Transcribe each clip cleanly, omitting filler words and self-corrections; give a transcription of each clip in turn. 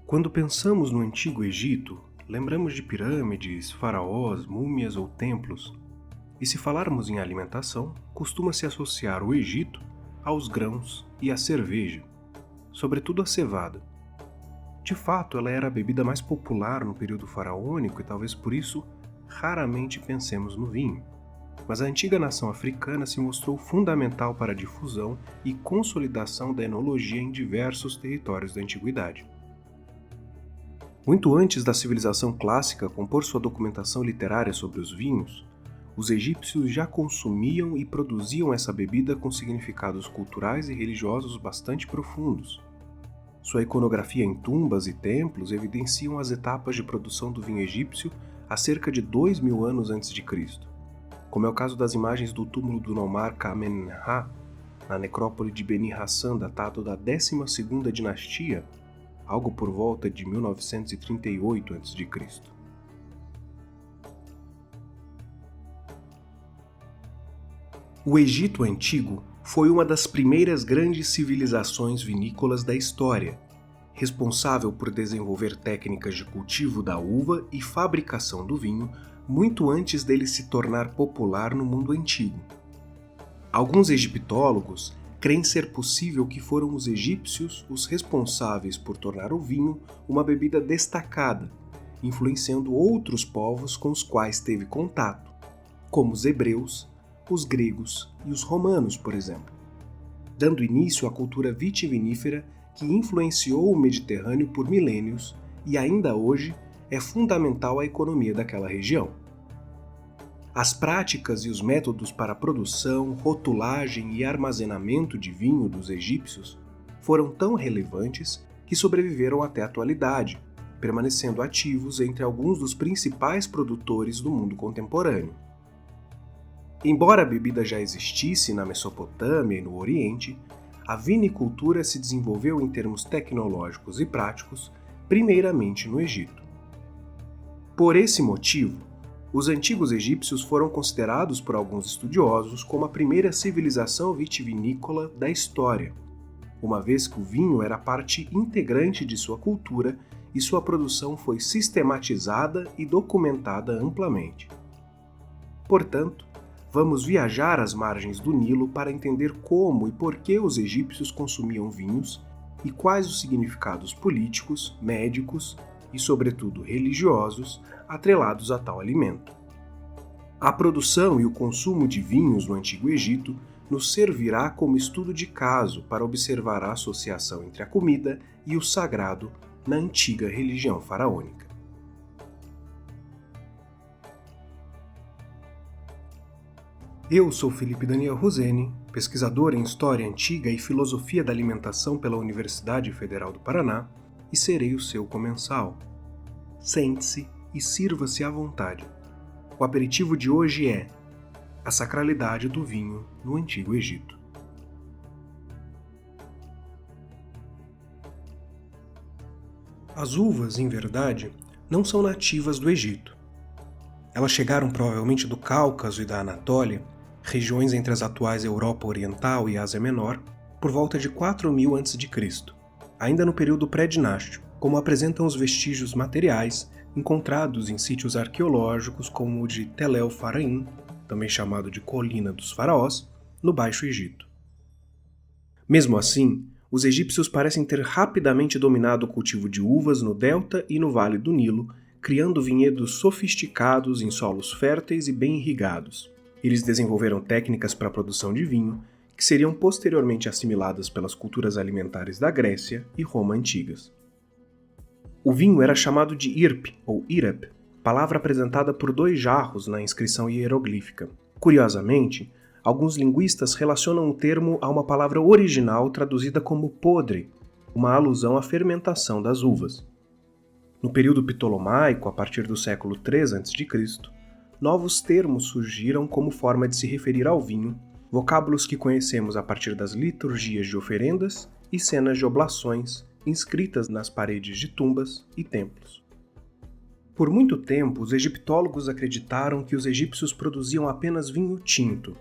Quando pensamos no Antigo Egito, lembramos de pirâmides, faraós, múmias ou templos. E se falarmos em alimentação, costuma-se associar o Egito aos grãos e à cerveja, sobretudo a cevada. De fato, ela era a bebida mais popular no período faraônico e talvez por isso raramente pensemos no vinho. Mas a antiga nação africana se mostrou fundamental para a difusão e consolidação da enologia em diversos territórios da antiguidade. Muito antes da civilização clássica compor sua documentação literária sobre os vinhos, os egípcios já consumiam e produziam essa bebida com significados culturais e religiosos bastante profundos. Sua iconografia em tumbas e templos evidenciam as etapas de produção do vinho egípcio há cerca de 2000 anos antes de Cristo, como é o caso das imagens do túmulo do Nomar Khamenha, na necrópole de Beni Hassan, datado da 12ª dinastia, algo por volta de 1938 a.C. O Egito Antigo foi uma das primeiras grandes civilizações vinícolas da história, responsável por desenvolver técnicas de cultivo da uva e fabricação do vinho muito antes dele se tornar popular no mundo antigo. Alguns egiptólogos creem ser possível que foram os egípcios os responsáveis por tornar o vinho uma bebida destacada, influenciando outros povos com os quais teve contato, como os hebreus, os gregos e os romanos, por exemplo, dando início à cultura vitivinífera que influenciou o Mediterrâneo por milênios e ainda hoje é fundamental à economia daquela região. As práticas e os métodos para a produção, rotulagem e armazenamento de vinho dos egípcios foram tão relevantes que sobreviveram até a atualidade, permanecendo ativos entre alguns dos principais produtores do mundo contemporâneo. Embora a bebida já existisse na Mesopotâmia e no Oriente, a vinicultura se desenvolveu em termos tecnológicos e práticos, primeiramente no Egito. Por esse motivo, os antigos egípcios foram considerados por alguns estudiosos como a primeira civilização vitivinícola da história, uma vez que o vinho era parte integrante de sua cultura e sua produção foi sistematizada e documentada amplamente. Portanto, vamos viajar às margens do Nilo para entender como e por que os egípcios consumiam vinhos e quais os significados políticos, médicos e, sobretudo, religiosos atrelados a tal alimento. A produção e o consumo de vinhos no Antigo Egito nos servirá como estudo de caso para observar a associação entre a comida e o sagrado na antiga religião faraônica. Eu sou Felipe Daniel Roseni, pesquisador em História Antiga e Filosofia da Alimentação pela Universidade Federal do Paraná, e serei o seu comensal. Sente-se e sirva-se à vontade. O aperitivo de hoje é a sacralidade do vinho no Antigo Egito. As uvas, em verdade, não são nativas do Egito. Elas chegaram provavelmente do Cáucaso e da Anatólia, regiões entre as atuais Europa Oriental e Ásia Menor, por volta de 4000 a.C., ainda no período pré-dinástico, como apresentam os vestígios materiais encontrados em sítios arqueológicos como o de Tel El Faraim, também chamado de Colina dos Faraós, no Baixo Egito. Mesmo assim, os egípcios parecem ter rapidamente dominado o cultivo de uvas no delta e no vale do Nilo, criando vinhedos sofisticados em solos férteis e bem irrigados. Eles desenvolveram técnicas para a produção de vinho, que seriam posteriormente assimiladas pelas culturas alimentares da Grécia e Roma antigas. O vinho era chamado de irp, ou irep, palavra apresentada por 2 jarros na inscrição hieroglífica. Curiosamente, alguns linguistas relacionam o termo a uma palavra original traduzida como podre, uma alusão à fermentação das uvas. No período ptolomaico, a partir do século III a.C., novos termos surgiram como forma de se referir ao vinho, vocábulos que conhecemos a partir das liturgias de oferendas e cenas de oblações inscritas nas paredes de tumbas e templos. Por muito tempo, os egiptólogos acreditaram que os egípcios produziam apenas vinho tinto.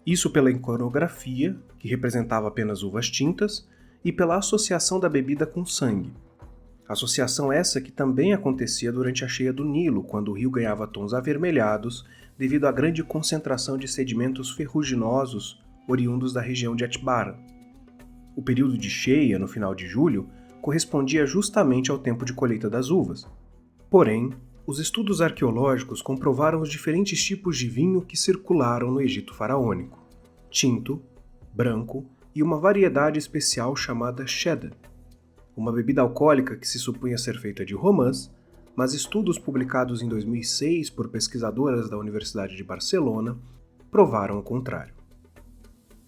Isso pela iconografia, que representava apenas uvas tintas, e pela associação da bebida com sangue. Associação essa que também acontecia durante a cheia do Nilo, quando o rio ganhava tons avermelhados devido à grande concentração de sedimentos ferruginosos oriundos da região de Atbara. O período de cheia, no final de julho, correspondia justamente ao tempo de colheita das uvas. Porém, os estudos arqueológicos comprovaram os diferentes tipos de vinho que circularam no Egito faraônico: tinto, branco e uma variedade especial chamada cheddar, uma bebida alcoólica que se supunha ser feita de romãs, mas estudos publicados em 2006 por pesquisadoras da Universidade de Barcelona provaram o contrário.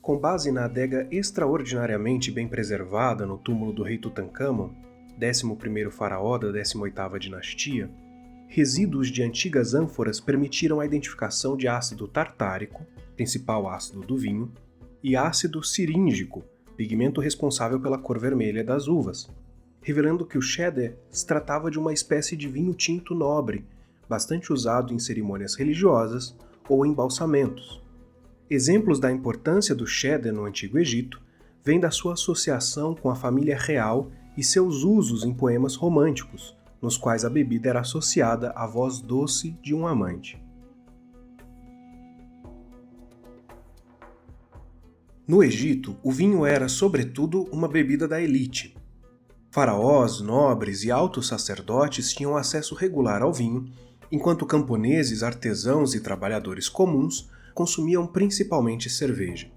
Com base na adega extraordinariamente bem preservada no túmulo do rei Tutancâmon, 11º faraó da 18ª dinastia, resíduos de antigas ânforas permitiram a identificação de ácido tartárico, principal ácido do vinho, e ácido ciríngico, pigmento responsável pela cor vermelha das uvas, revelando que o cheddar se tratava de uma espécie de vinho tinto nobre, bastante usado em cerimônias religiosas ou embalsamentos. Exemplos da importância do cheddar no Antigo Egito vêm da sua associação com a família real e seus usos em poemas românticos, nos quais a bebida era associada à voz doce de um amante. No Egito, o vinho era, sobretudo, uma bebida da elite. Faraós, nobres e altos sacerdotes tinham acesso regular ao vinho, enquanto camponeses, artesãos e trabalhadores comuns consumiam principalmente cerveja.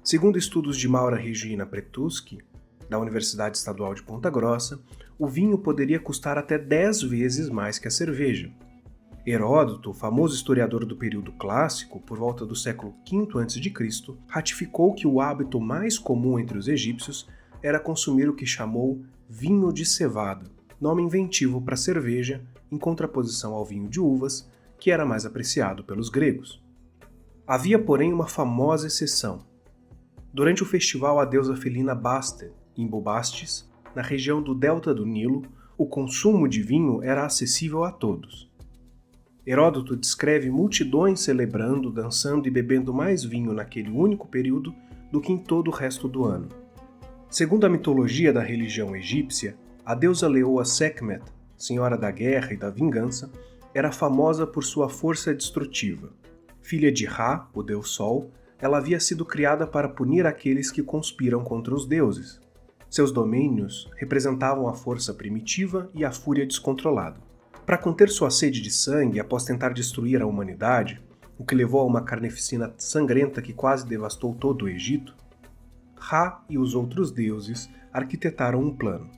Segundo estudos de Maura Regina Pretuschi, da Universidade Estadual de Ponta Grossa, o vinho poderia custar até 10 vezes mais que a cerveja. Heródoto, famoso historiador do período clássico, por volta do século V a.C., ratificou que o hábito mais comum entre os egípcios era consumir o que chamou vinho de cevada, nome inventivo para cerveja, em contraposição ao vinho de uvas, que era mais apreciado pelos gregos. Havia, porém, uma famosa exceção. Durante o festival à deusa felina Bastet, em Bubastis, na região do delta do Nilo, o consumo de vinho era acessível a todos. Heródoto descreve multidões celebrando, dançando e bebendo mais vinho naquele único período do que em todo o resto do ano. Segundo a mitologia da religião egípcia, a deusa leoa Sekhmet, senhora da guerra e da vingança, era famosa por sua força destrutiva. Filha de Ra, o deus Sol, ela havia sido criada para punir aqueles que conspiram contra os deuses. Seus domínios representavam a força primitiva e a fúria descontrolada. Para conter sua sede de sangue após tentar destruir a humanidade, o que levou a uma carnificina sangrenta que quase devastou todo o Egito, Ra e os outros deuses arquitetaram um plano.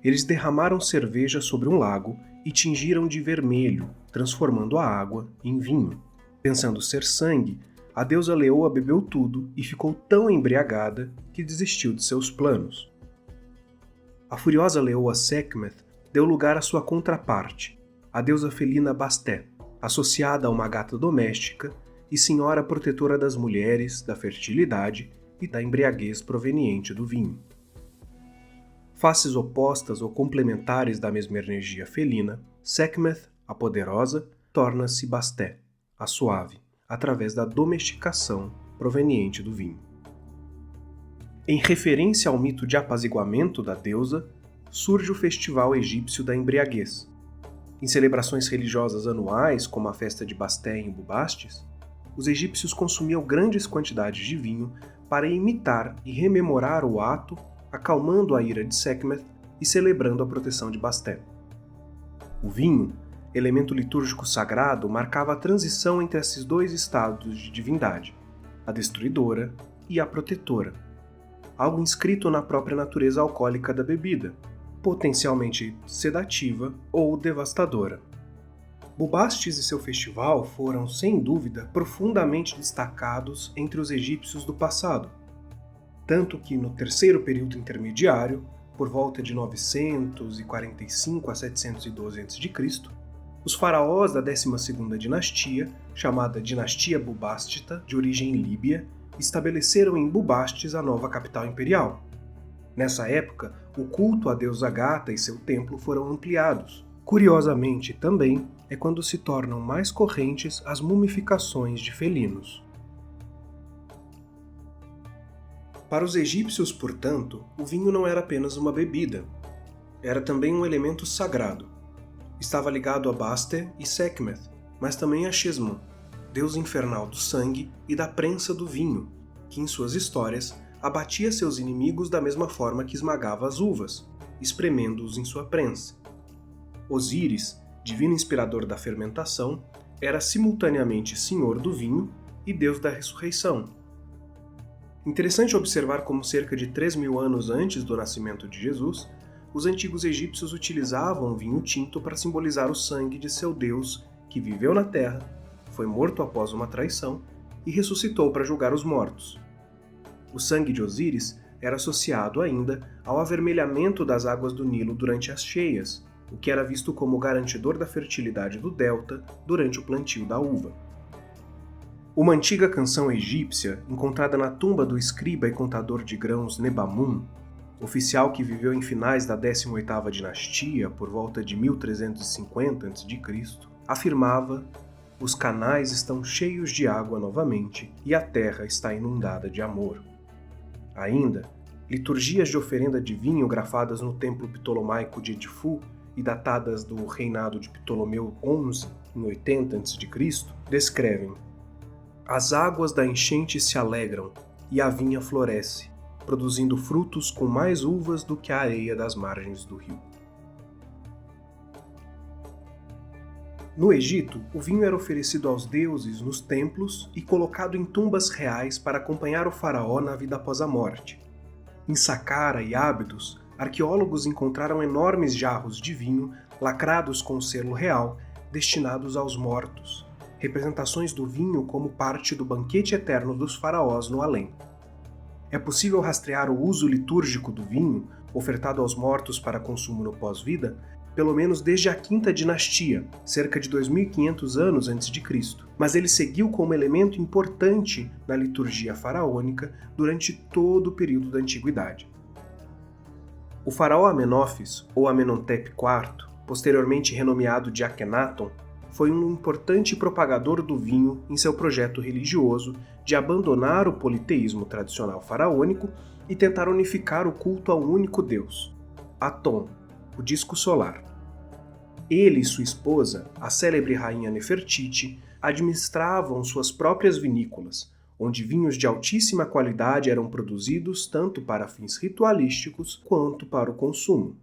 Eles derramaram cerveja sobre um lago e tingiram de vermelho, transformando a água em vinho. Pensando ser sangue, a deusa leoa bebeu tudo e ficou tão embriagada que desistiu de seus planos. A furiosa leoa Sekhmet deu lugar à sua contraparte, a deusa felina Bastet, associada a uma gata doméstica e senhora protetora das mulheres, da fertilidade e da embriaguez proveniente do vinho. Faces opostas ou complementares da mesma energia felina, Sekhmet, a poderosa, torna-se Bastet, a suave, através da domesticação proveniente do vinho. Em referência ao mito de apaziguamento da deusa, surge o Festival Egípcio da Embriaguez. Em celebrações religiosas anuais, como a festa de Bastet em Bubastis, os egípcios consumiam grandes quantidades de vinho para imitar e rememorar o ato, acalmando a ira de Sekhmet e celebrando a proteção de Bastet. O vinho, elemento litúrgico sagrado, marcava a transição entre esses dois estados de divindade, a destruidora e a protetora, algo inscrito na própria natureza alcoólica da bebida, potencialmente sedativa ou devastadora. Bubastis e seu festival foram, sem dúvida, profundamente destacados entre os egípcios do passado, tanto que no terceiro período intermediário, por volta de 945 a 712 a.C., os faraós da 12ª dinastia, chamada Dinastia Bubástida, de origem líbia, estabeleceram em Bubastis a nova capital imperial. Nessa época, o culto à deusa gata e seu templo foram ampliados. Curiosamente, também é quando se tornam mais correntes as mumificações de felinos. Para os egípcios, portanto, o vinho não era apenas uma bebida. Era também um elemento sagrado. Estava ligado a Bastet e Sekhmet, mas também a Shesmun, deus infernal do sangue e da prensa do vinho, que em suas histórias abatia seus inimigos da mesma forma que esmagava as uvas, espremendo-os em sua prensa. Osíris, divino inspirador da fermentação, era simultaneamente senhor do vinho e deus da ressurreição. Interessante observar como cerca de 3.000 anos antes do nascimento de Jesus, os antigos egípcios utilizavam o vinho tinto para simbolizar o sangue de seu deus que viveu na terra, foi morto após uma traição e ressuscitou para julgar os mortos. O sangue de Osíris era associado ainda ao avermelhamento das águas do Nilo durante as cheias, o que era visto como garantidor da fertilidade do delta durante o plantio da uva. Uma antiga canção egípcia, encontrada na tumba do escriba e contador de grãos Nebamun, oficial que viveu em finais da 18ª dinastia, por volta de 1350 a.C., afirmava: "Os canais estão cheios de água novamente e a terra está inundada de amor." Ainda, liturgias de oferenda de vinho grafadas no templo ptolomaico de Edfu e datadas do reinado de Ptolomeu XI, em 80 a.C., descrevem: "As águas da enchente se alegram e a vinha floresce, produzindo frutos com mais uvas do que a areia das margens do rio." No Egito, o vinho era oferecido aos deuses nos templos e colocado em tumbas reais para acompanhar o faraó na vida após a morte. Em Saqqara e Ábidos, arqueólogos encontraram enormes jarros de vinho lacrados com o selo real, destinados aos mortos, representações do vinho como parte do banquete eterno dos faraós no além. É possível rastrear o uso litúrgico do vinho, ofertado aos mortos para consumo no pós-vida, pelo menos desde a Quinta Dinastia, cerca de 2.500 anos antes de Cristo, mas ele seguiu como elemento importante na liturgia faraônica durante todo o período da Antiguidade. O faraó Amenófis, ou Amenhotep IV, posteriormente renomeado de Akhenaton, foi um importante propagador do vinho em seu projeto religioso de abandonar o politeísmo tradicional faraônico e tentar unificar o culto a um único deus, Aton, o disco solar. Ele e sua esposa, a célebre rainha Nefertiti, administravam suas próprias vinícolas, onde vinhos de altíssima qualidade eram produzidos tanto para fins ritualísticos quanto para o consumo.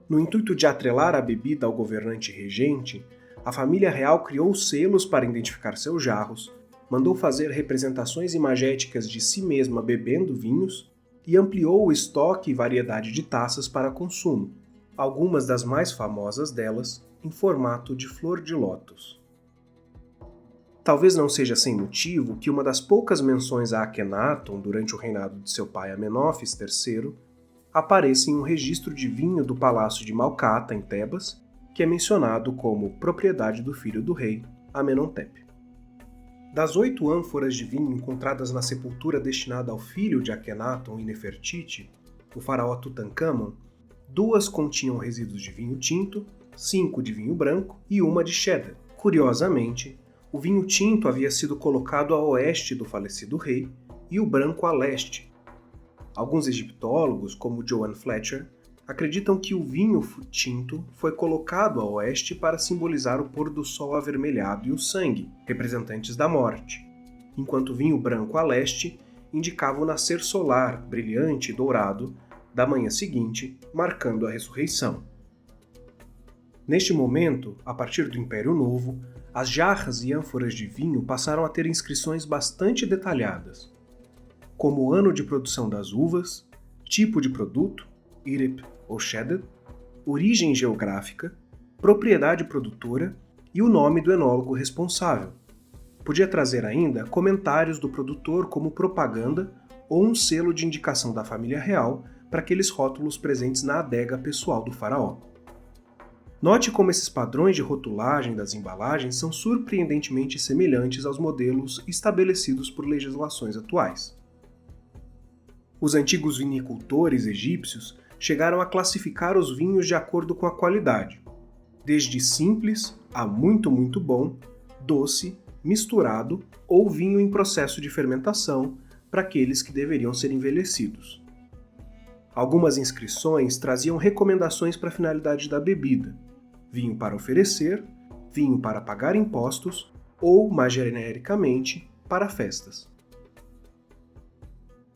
No intuito de atrelar a bebida ao governante regente, a família real criou selos para identificar seus jarros, mandou fazer representações imagéticas de si mesma bebendo vinhos e ampliou o estoque e variedade de taças para consumo, algumas das mais famosas delas em formato de flor de lótus. Talvez não seja sem motivo que uma das poucas menções a Akhenaton durante o reinado de seu pai Amenófis III apareça em um registro de vinho do palácio de Malcata, em Tebas, que é mencionado como propriedade do filho do rei, Amenhotep. Das 8 ânforas de vinho encontradas na sepultura destinada ao filho de Akhenaton e Nefertiti, o faraó Tutankhamon, 2 continham resíduos de vinho tinto, 5 de vinho branco e 1 de cheddar. Curiosamente, o vinho tinto havia sido colocado a oeste do falecido rei e o branco a leste. Alguns egiptólogos, como Joan Fletcher, acreditam que o vinho tinto foi colocado a oeste para simbolizar o pôr do sol avermelhado e o sangue, representantes da morte, enquanto o vinho branco a leste indicava o nascer solar, brilhante e dourado, da manhã seguinte, marcando a ressurreição. Neste momento, a partir do Império Novo, as jarras e ânforas de vinho passaram a ter inscrições bastante detalhadas, como o ano de produção das uvas, tipo de produto, IRIP ou cheddar, origem geográfica, propriedade produtora e o nome do enólogo responsável. Podia trazer ainda comentários do produtor como propaganda ou um selo de indicação da família real para aqueles rótulos presentes na adega pessoal do faraó. Note como esses padrões de rotulagem das embalagens são surpreendentemente semelhantes aos modelos estabelecidos por legislações atuais. Os antigos vinicultores egípcios chegaram a classificar os vinhos de acordo com a qualidade, desde simples a muito bom, doce, misturado ou vinho em processo de fermentação para aqueles que deveriam ser envelhecidos. Algumas inscrições traziam recomendações para a finalidade da bebida: vinho para oferecer, vinho para pagar impostos ou, mais genericamente, para festas.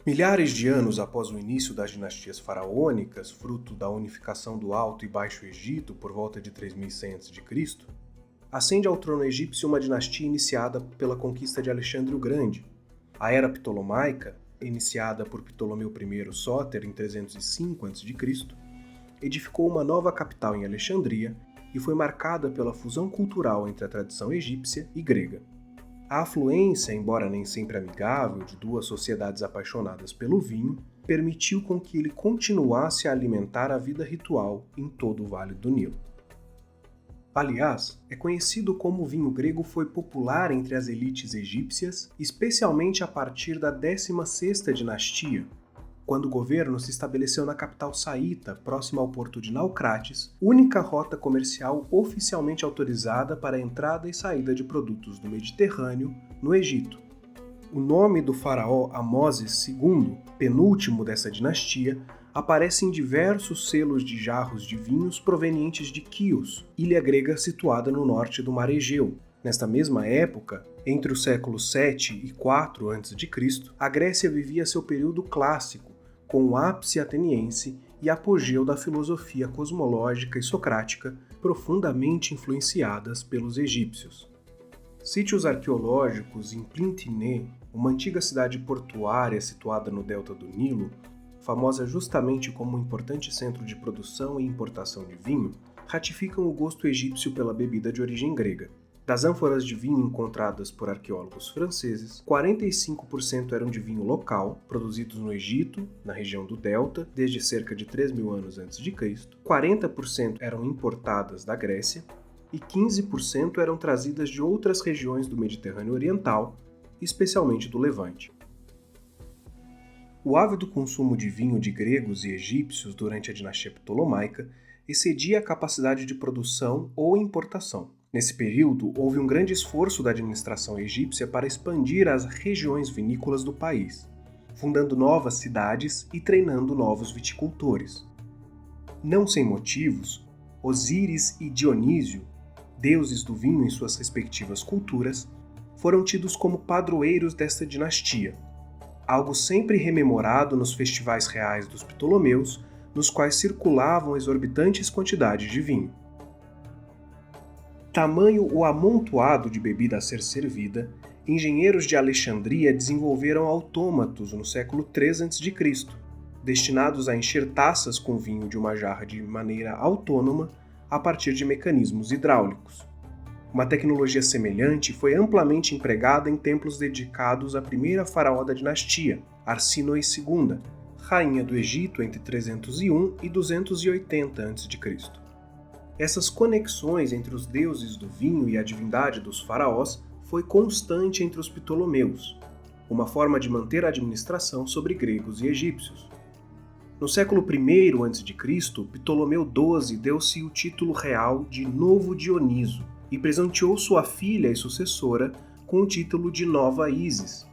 Milhares de anos após o início das dinastias faraônicas, fruto da unificação do Alto e Baixo Egito por volta de 3100 a.C., ascende ao trono egípcio uma dinastia iniciada pela conquista de Alexandre o Grande. A Era Ptolomaica, iniciada por Ptolomeu I Sóter em 305 a.C., edificou uma nova capital em Alexandria e foi marcada pela fusão cultural entre a tradição egípcia e grega. A afluência, embora nem sempre amigável, de duas sociedades apaixonadas pelo vinho, permitiu com que ele continuasse a alimentar a vida ritual em todo o Vale do Nilo. Aliás, é conhecido como o vinho grego foi popular entre as elites egípcias, especialmente a partir da 16ª dinastia, quando o governo se estabeleceu na capital saíta, próxima ao porto de Naucratis, única rota comercial oficialmente autorizada para a entrada e saída de produtos do Mediterrâneo no Egito. O nome do faraó Amoses II, penúltimo dessa dinastia, aparece em diversos selos de jarros de vinhos provenientes de Quíos, ilha grega situada no norte do Mar Egeu. Nesta mesma época, entre os séculos 7 e 4 a.C., a Grécia vivia seu período clássico, com o ápice ateniense e apogeu da filosofia cosmológica e socrática, profundamente influenciadas pelos egípcios. Sítios arqueológicos em Plintiné, uma antiga cidade portuária situada no delta do Nilo, famosa justamente como um importante centro de produção e importação de vinho, ratificam o gosto egípcio pela bebida de origem grega. Das ânforas de vinho encontradas por arqueólogos franceses, 45% eram de vinho local, produzidos no Egito, na região do Delta, desde cerca de 3.000 anos antes de Cristo, 40% eram importadas da Grécia e 15% eram trazidas de outras regiões do Mediterrâneo Oriental, especialmente do Levante. O ávido consumo de vinho de gregos e egípcios durante a dinastia ptolomaica excedia a capacidade de produção ou importação. Nesse período, houve um grande esforço da administração egípcia para expandir as regiões vinícolas do país, fundando novas cidades e treinando novos viticultores. Não sem motivos, Osíris e Dionísio, deuses do vinho em suas respectivas culturas, foram tidos como padroeiros desta dinastia, algo sempre rememorado nos festivais reais dos Ptolomeus, nos quais circulavam exorbitantes quantidades de vinho. Tamanho o amontoado de bebida a ser servida, engenheiros de Alexandria desenvolveram autômatos no século III a.C., destinados a encher taças com vinho de uma jarra de maneira autônoma a partir de mecanismos hidráulicos. Uma tecnologia semelhante foi amplamente empregada em templos dedicados à primeira faraó da dinastia, Arsínoe II, rainha do Egito entre 301 e 280 a.C. Essas conexões entre os deuses do vinho e a divindade dos faraós foi constante entre os Ptolomeus, uma forma de manter a administração sobre gregos e egípcios. No século I a.C., Ptolomeu XII deu-se o título real de Novo Dioniso e presenteou sua filha e sucessora com o título de Nova Ísis,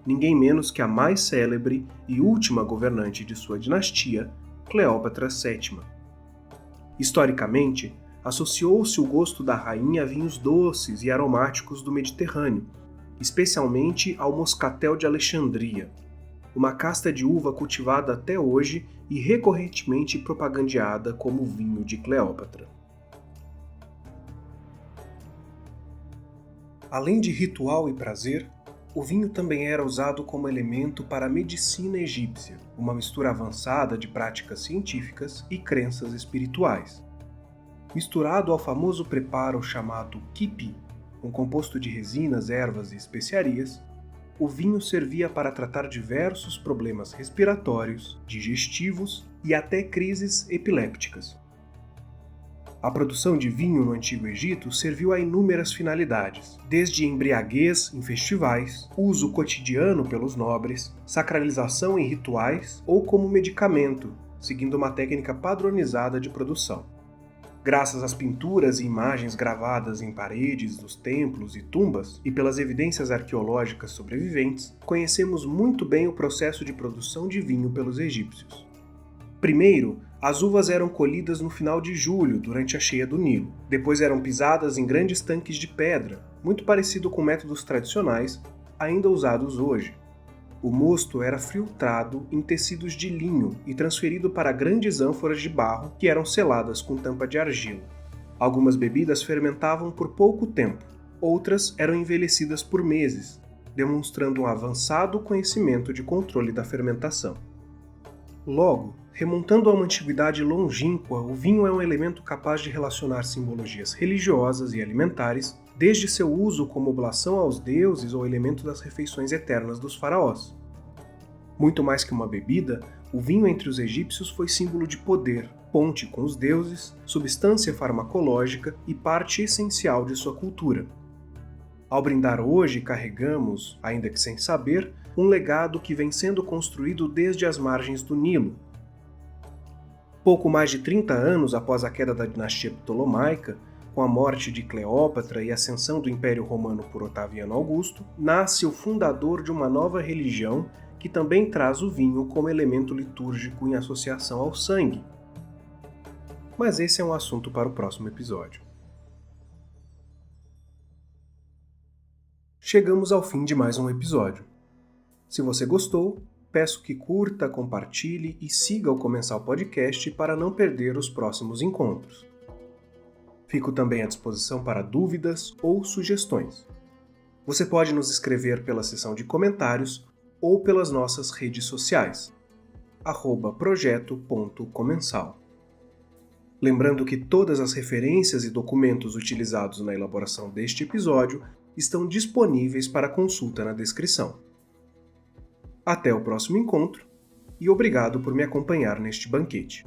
ninguém menos que a mais célebre e última governante de sua dinastia, Cleópatra VII. Historicamente, associou-se o gosto da rainha a vinhos doces e aromáticos do Mediterrâneo, especialmente ao moscatel de Alexandria, uma casta de uva cultivada até hoje e recorrentemente propagandeada como o vinho de Cleópatra. Além de ritual e prazer, o vinho também era usado como elemento para a medicina egípcia, uma mistura avançada de práticas científicas e crenças espirituais. Misturado ao famoso preparo chamado kipi, um composto de resinas, ervas e especiarias, o vinho servia para tratar diversos problemas respiratórios, digestivos e até crises epilépticas. A produção de vinho no Antigo Egito serviu a inúmeras finalidades, desde embriaguez em festivais, uso cotidiano pelos nobres, sacralização em rituais ou como medicamento, seguindo uma técnica padronizada de produção. Graças às pinturas e imagens gravadas em paredes dos templos e tumbas e pelas evidências arqueológicas sobreviventes, conhecemos muito bem o processo de produção de vinho pelos egípcios. Primeiro, as uvas eram colhidas no final de julho, durante a cheia do Nilo. Depois eram pisadas em grandes tanques de pedra, muito parecido com métodos tradicionais, ainda usados hoje. O mosto era filtrado em tecidos de linho e transferido para grandes ânforas de barro que eram seladas com tampa de argila. Algumas bebidas fermentavam por pouco tempo, outras eram envelhecidas por meses, demonstrando um avançado conhecimento de controle da fermentação. Logo, remontando a uma antiguidade longínqua, o vinho é um elemento capaz de relacionar simbologias religiosas e alimentares, desde seu uso como oblação aos deuses ou elemento das refeições eternas dos faraós. Muito mais que uma bebida, o vinho entre os egípcios foi símbolo de poder, ponte com os deuses, substância farmacológica e parte essencial de sua cultura. Ao brindar hoje, carregamos, ainda que sem saber, um legado que vem sendo construído desde as margens do Nilo. Pouco mais de 30 anos após a queda da dinastia Ptolomaica, com a morte de Cleópatra e a ascensão do Império Romano por Otaviano Augusto, nasce o fundador de uma nova religião que também traz o vinho como elemento litúrgico em associação ao sangue. Mas esse é um assunto para o próximo episódio. Chegamos ao fim de mais um episódio. Se você gostou, peço que curta, compartilhe e siga o Comensal Podcast para não perder os próximos encontros. Fico também à disposição para dúvidas ou sugestões. Você pode nos escrever pela seção de comentários ou pelas nossas redes sociais, @projeto.comensal. Lembrando que todas as referências e documentos utilizados na elaboração deste episódio estão disponíveis para consulta na descrição. Até o próximo encontro e obrigado por me acompanhar neste banquete.